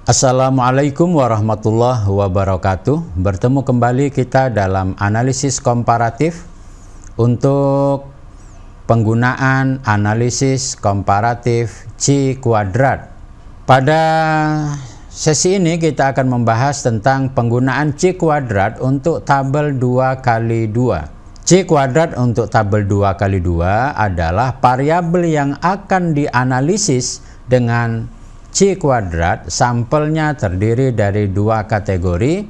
Assalamualaikum warahmatullahi wabarakatuh. Bertemu kembali kita dalam analisis komparatif untuk penggunaan analisis komparatif C kuadrat. Pada sesi ini kita akan membahas tentang penggunaan C kuadrat untuk tabel 2x2. C kuadrat untuk tabel 2x2 adalah variabel yang akan dianalisis dengan C kuadrat. Sampelnya terdiri dari dua kategori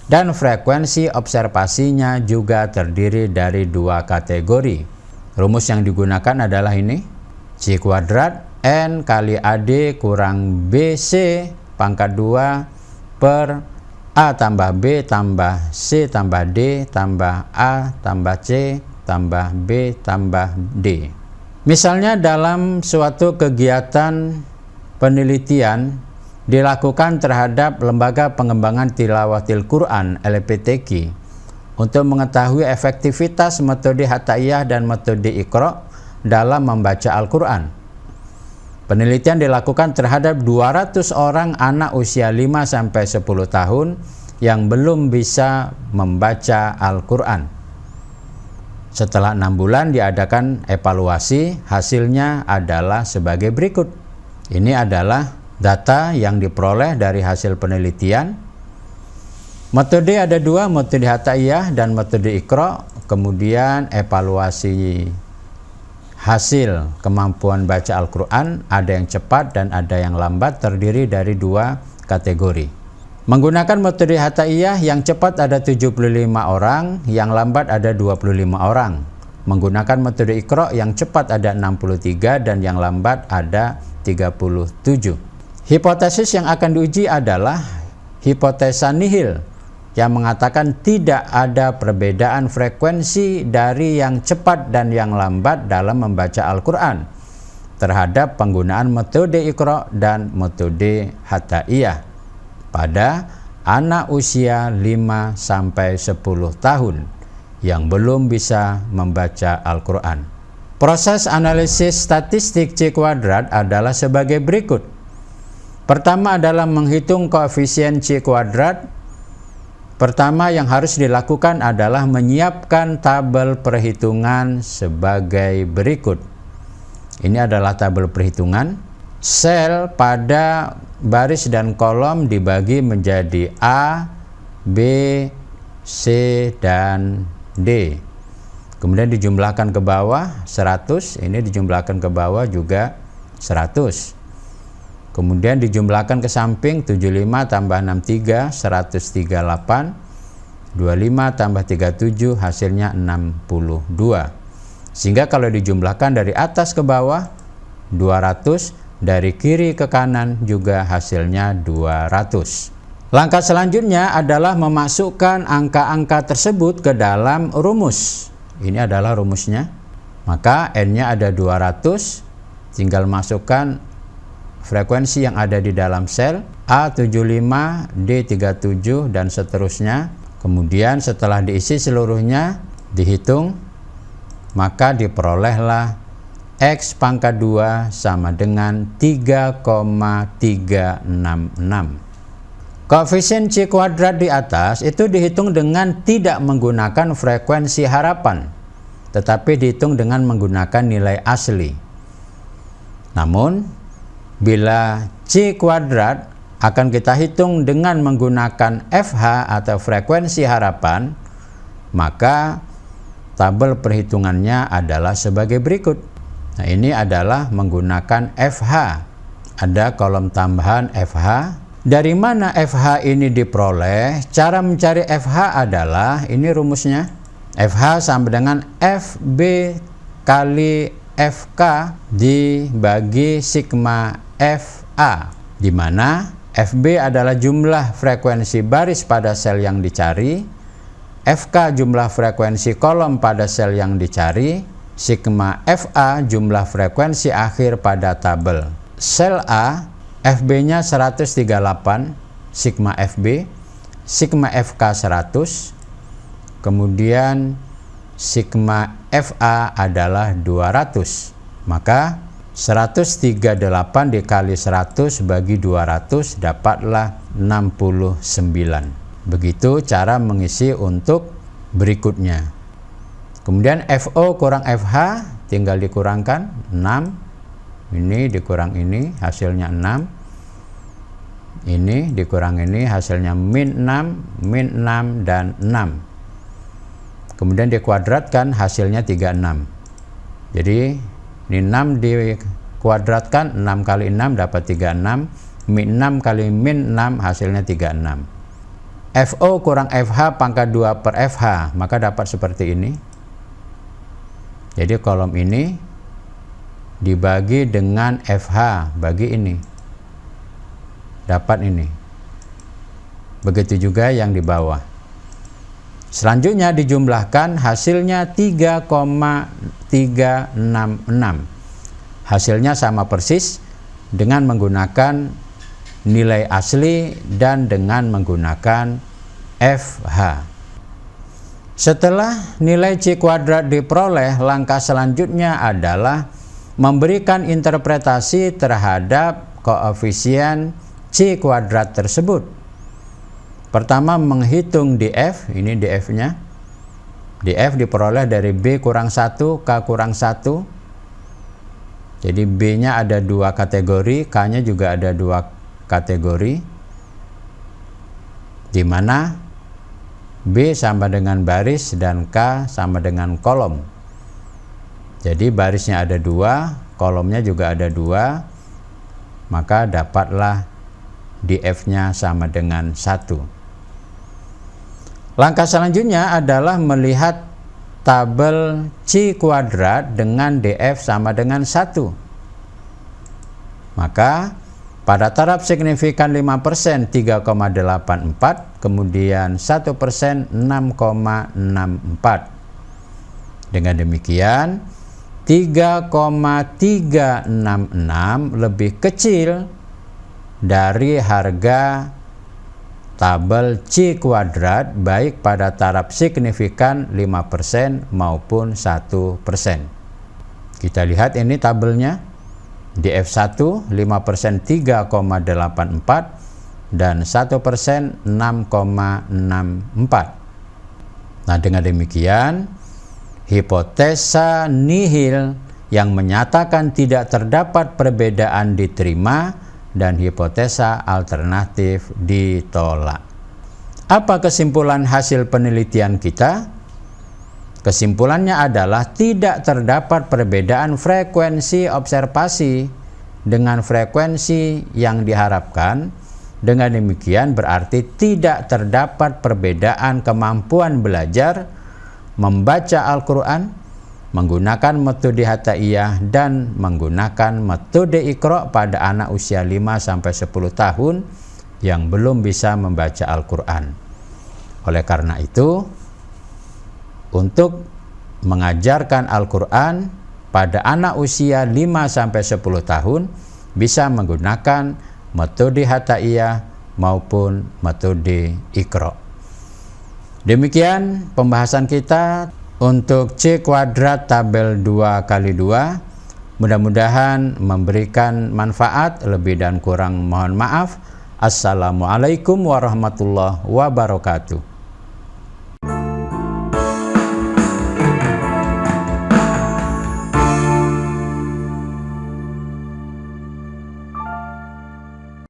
dan frekuensi observasinya juga terdiri dari dua kategori. Rumus yang digunakan adalah ini: C kuadrat N kali AD kurang BC pangkat 2 per A tambah B tambah C tambah D tambah A tambah C tambah B tambah D. Misalnya dalam suatu kegiatan penelitian dilakukan terhadap Lembaga Pengembangan Tilawatil Quran LPTQ untuk mengetahui efektivitas metode Hataiyah dan metode Iqra dalam membaca Al-Quran. Penelitian dilakukan terhadap 200 orang anak usia 5-10 tahun yang belum bisa membaca Al-Quran. Setelah 6 bulan diadakan evaluasi, hasilnya adalah sebagai berikut. Ini adalah data yang diperoleh dari hasil penelitian. Metode ada dua, metode Hataiyah dan metode Iqra. Kemudian evaluasi hasil kemampuan baca Al-Quran, ada yang cepat dan ada yang lambat, terdiri dari dua kategori. Menggunakan metode Hataiyah, yang cepat ada 75 orang, yang lambat ada 25 orang. Menggunakan metode Iqra, yang cepat ada 63 dan yang lambat ada 37. Hipotesis yang akan diuji adalah hipotesa nihil, yang mengatakan tidak ada perbedaan frekuensi dari yang cepat dan yang lambat dalam membaca Al-Quran terhadap penggunaan metode Iqra dan metode Hataiyah pada anak usia 5-10 tahun yang belum bisa membaca Al-Quran. Proses analisis statistik C kuadrat adalah sebagai berikut. Pertama adalah menghitung koefisien C kuadrat. Pertama yang harus dilakukan adalah menyiapkan tabel perhitungan sebagai berikut. Ini adalah tabel perhitungan. Sel pada baris dan kolom dibagi menjadi A, B, C, dan D. Kemudian dijumlahkan ke bawah 100, ini dijumlahkan ke bawah juga 100. Kemudian dijumlahkan ke samping 75 tambah 63, 138. 25 tambah 37 hasilnya 62. Sehingga kalau dijumlahkan dari atas ke bawah 200, dari kiri ke kanan juga hasilnya 200. Langkah selanjutnya adalah memasukkan angka-angka tersebut ke dalam rumus. Ini adalah rumusnya. Maka N-nya ada 200, tinggal masukkan frekuensi yang ada di dalam sel A75, D37 dan seterusnya. Kemudian setelah diisi seluruhnya dihitung, maka diperolehlah X pangkat 2 sama dengan 3,366. Koefisien C kuadrat di atas itu dihitung dengan tidak menggunakan frekuensi harapan, tetapi dihitung dengan menggunakan nilai asli. Namun, bila C kuadrat akan kita hitung dengan menggunakan FH atau frekuensi harapan, maka tabel perhitungannya adalah sebagai berikut. Nah, ini adalah menggunakan FH. Ada kolom tambahan FH. Dari mana FH ini diperoleh? Cara mencari FH adalah, ini rumusnya, FH sama dengan FB kali FK dibagi sigma FA, di mana FB adalah jumlah frekuensi baris pada sel yang dicari, FK jumlah frekuensi kolom pada sel yang dicari, sigma FA jumlah frekuensi akhir pada tabel. Sel A FB-nya 138, sigma FB, sigma FK 100, kemudian sigma FA adalah 200. Maka 138 dikali 100 bagi 200 dapatlah 69. Begitu cara mengisi untuk berikutnya. Kemudian FO kurang FH tinggal dikurangkan 6. Ini dikurang ini hasilnya 6. Ini dikurang ini hasilnya min 6, min 6 dan 6. Kemudian dikuadratkan hasilnya 36. Jadi ini 6 dikuadratkan, 6 kali 6 dapat 36. Min 6 kali min 6 hasilnya 36. FO kurang FH pangkat 2 per FH, maka dapat seperti ini. Jadi kolom ini dibagi dengan FH bagi ini. Dapat ini. Begitu juga yang di bawah. Selanjutnya dijumlahkan hasilnya 3,366. Hasilnya sama persis dengan menggunakan nilai asli dan dengan menggunakan FH. Setelah nilai C kuadrat diperoleh, langkah selanjutnya adalah memberikan interpretasi terhadap koefisien C kuadrat tersebut. Pertama menghitung df, ini df-nya. Df diperoleh dari B kurang 1, K kurang 1. Jadi B-nya ada 2 kategori, K-nya juga ada 2 kategori. Di mana B sama dengan baris dan K sama dengan kolom. Jadi barisnya ada 2, kolomnya juga ada 2. Maka dapatlah df-nya sama dengan 1. Langkah selanjutnya adalah melihat tabel C kuadrat dengan DF sama dengan 1. Maka pada taraf signifikan 5% 3,84, kemudian 1% 6,64. Dengan demikian 3,366 lebih kecil dari harga tabel C kuadrat baik pada taraf signifikan 5% maupun 1%. Kita lihat ini tabelnya. DF1 5% 3,84 dan 1% 6,64. Nah, dengan demikian hipotesa nihil yang menyatakan tidak terdapat perbedaan diterima dan hipotesa alternatif ditolak. Apa kesimpulan hasil penelitian kita? Kesimpulannya adalah tidak terdapat perbedaan frekuensi observasi dengan frekuensi yang diharapkan. Dengan demikian berarti tidak terdapat perbedaan kemampuan belajar membaca Al-Quran menggunakan metode hataiyah dan menggunakan metode Iqra pada anak usia 5-10 tahun yang belum bisa membaca Al-Quran. Oleh karena itu, untuk mengajarkan Al-Quran pada anak usia 5-10 tahun bisa menggunakan metode hataiyah maupun metode Iqra. Demikian pembahasan kita untuk C kuadrat tabel 2x2. Mudah-mudahan memberikan manfaat. Lebih dan kurang mohon maaf. Assalamualaikum warahmatullahi wabarakatuh.